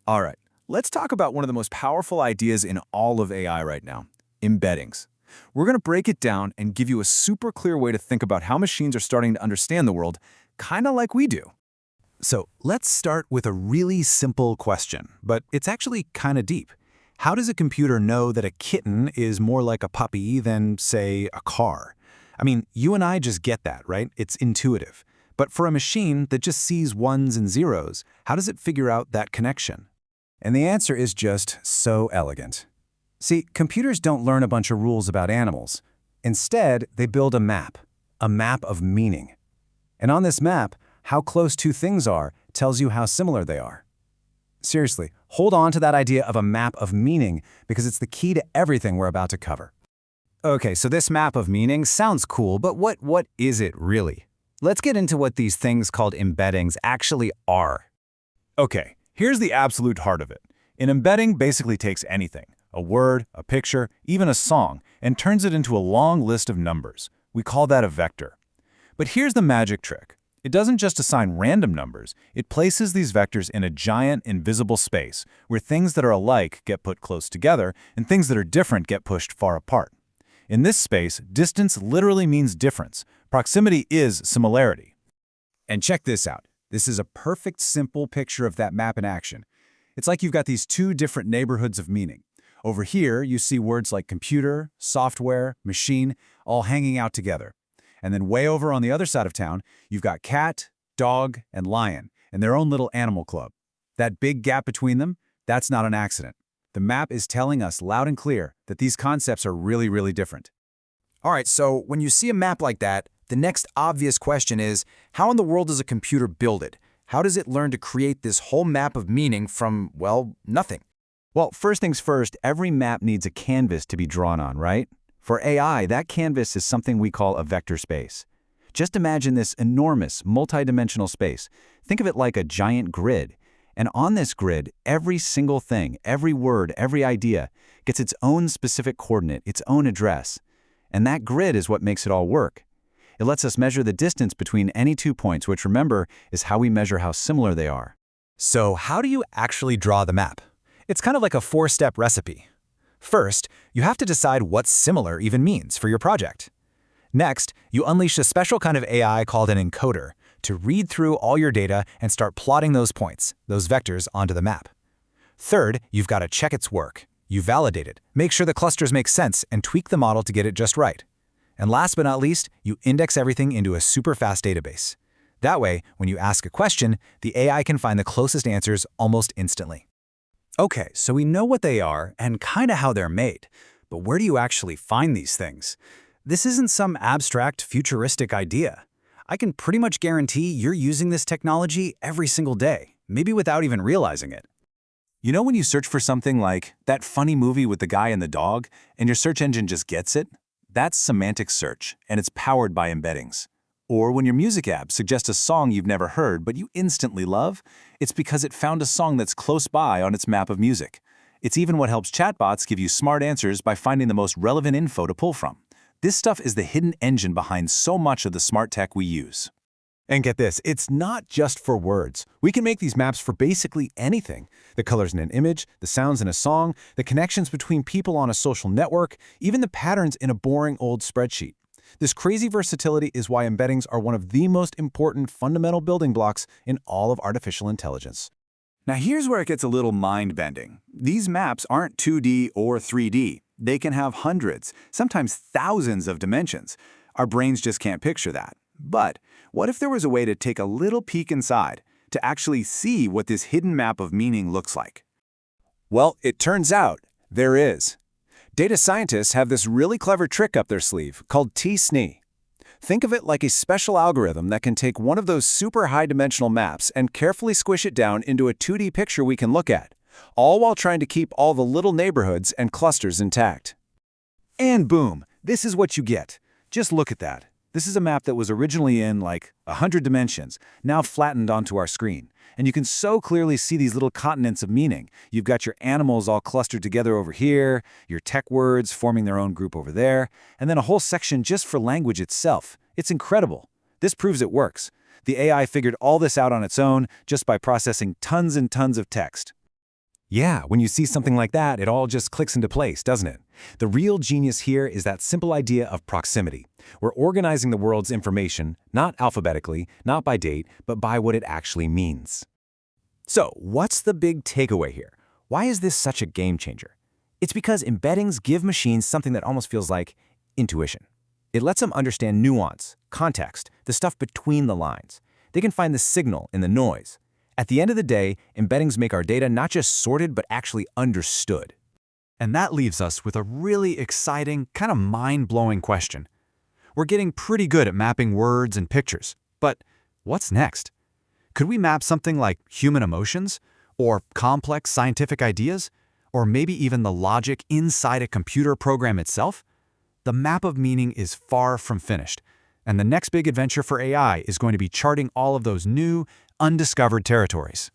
All right, let's talk about one of the most powerful ideas in all of AI right now, embeddings. We're going to break it down and give you a super clear way to think about how machines are starting to understand the world, kind of like we do. So let's start with a really simple question, but it's actually kind of deep. How does a computer know that a kitten is more like a puppy than, say, a car? I mean, you and I just get that, right? It's intuitive. But for a machine that just sees ones and zeros, how does it figure out that connection? And the answer is just so elegant. See, computers don't learn a bunch of rules about animals. Instead, they build a map of meaning. And on this map, how close two things are tells you how similar they are. Seriously, hold on to that idea of a map of meaning because it's the key to everything we're about to cover. Okay, so this map of meaning sounds cool, but what is it really? Let's get into what these things called embeddings actually are. Okay, here's the absolute heart of it. An embedding basically takes anything, a word, a picture, even a song, and turns it into a long list of numbers. We call that a vector. But here's the magic trick. It doesn't just assign random numbers, it places these vectors in a giant, invisible space where things that are alike get put close together and things that are different get pushed far apart. In this space, distance literally means difference. Proximity is similarity. And check this out. This is a perfect, simple picture of that map in action. It's like you've got these two different neighborhoods of meaning. Over here, you see words like computer, software, machine, all hanging out together. And then way over on the other side of town, you've got cat, dog, and lion, and their own little animal club. That big gap between them, that's not an accident. The map is telling us loud and clear that these concepts are really, really different. All right, so when you see a map like that, the next obvious question is, how in the world does a computer build it? How does it learn to create this whole map of meaning from, well, nothing? Well, first things first, every map needs a canvas to be drawn on, right? For AI, that canvas is something we call a vector space. Just imagine this enormous, multidimensional space. Think of it like a giant grid. And on this grid, every single thing, every word, every idea gets its own specific coordinate, its own address. And that grid is what makes it all work. It lets us measure the distance between any 2 points, which remember is how we measure how similar they are. So how do you actually draw the map? It's kind of like a 4-step recipe. First, you have to decide what similar even means for your project. Next, you unleash a special kind of AI called an encoder to read through all your data and start plotting those points, those vectors, onto the map. Third, you've got to check its work. You validate it, make sure the clusters make sense, and tweak the model to get it just right. And last but not least, you index everything into a super fast database. That way, when you ask a question, the AI can find the closest answers almost instantly. Okay, so we know what they are and kind of how they're made. But where do you actually find these things? This isn't some abstract, futuristic idea. I can pretty much guarantee you're using this technology every single day, maybe without even realizing it. You know when you search for something like that funny movie with the guy and the dog, and your search engine just gets it? That's semantic search, and it's powered by embeddings. Or when your music app suggests a song you've never heard but you instantly love, it's because it found a song that's close by on its map of music. It's even what helps chatbots give you smart answers by finding the most relevant info to pull from. This stuff is the hidden engine behind so much of the smart tech we use. And get this, it's not just for words. We can make these maps for basically anything. The colors in an image, the sounds in a song, the connections between people on a social network, even the patterns in a boring old spreadsheet. This crazy versatility is why embeddings are one of the most important fundamental building blocks in all of artificial intelligence. Now here's where it gets a little mind-bending. These maps aren't 2D or 3D. They can have hundreds, sometimes thousands of dimensions. Our brains just can't picture that. But what if there was a way to take a little peek inside, to actually see what this hidden map of meaning looks like? Well, it turns out there is. Data scientists have this really clever trick up their sleeve called T-SNE. Think of it like a special algorithm that can take one of those super high-dimensional maps and carefully squish it down into a 2D picture we can look at, all while trying to keep all the little neighborhoods and clusters intact. And boom, this is what you get. Just look at that. This is a map that was originally in, like, 100 dimensions, now flattened onto our screen. And you can so clearly see these little continents of meaning. You've got your animals all clustered together over here, your tech words forming their own group over there, and then a whole section just for language itself. It's incredible. This proves it works. The AI figured all this out on its own just by processing tons and tons of text. Yeah, when you see something like that, it all just clicks into place, doesn't it? The real genius here is that simple idea of proximity. We're organizing the world's information, not alphabetically, not by date, but by what it actually means. So, what's the big takeaway here? Why is this such a game changer? It's because embeddings give machines something that almost feels like intuition. It lets them understand nuance, context, the stuff between the lines. They can find the signal in the noise. At the end of the day, embeddings make our data not just sorted, but actually understood. And that leaves us with a really exciting, kind of mind-blowing question. We're getting pretty good at mapping words and pictures, but what's next? Could we map something like human emotions, or complex scientific ideas, or maybe even the logic inside a computer program itself? The map of meaning is far from finished, and the next big adventure for AI is going to be charting all of those new, undiscovered territories.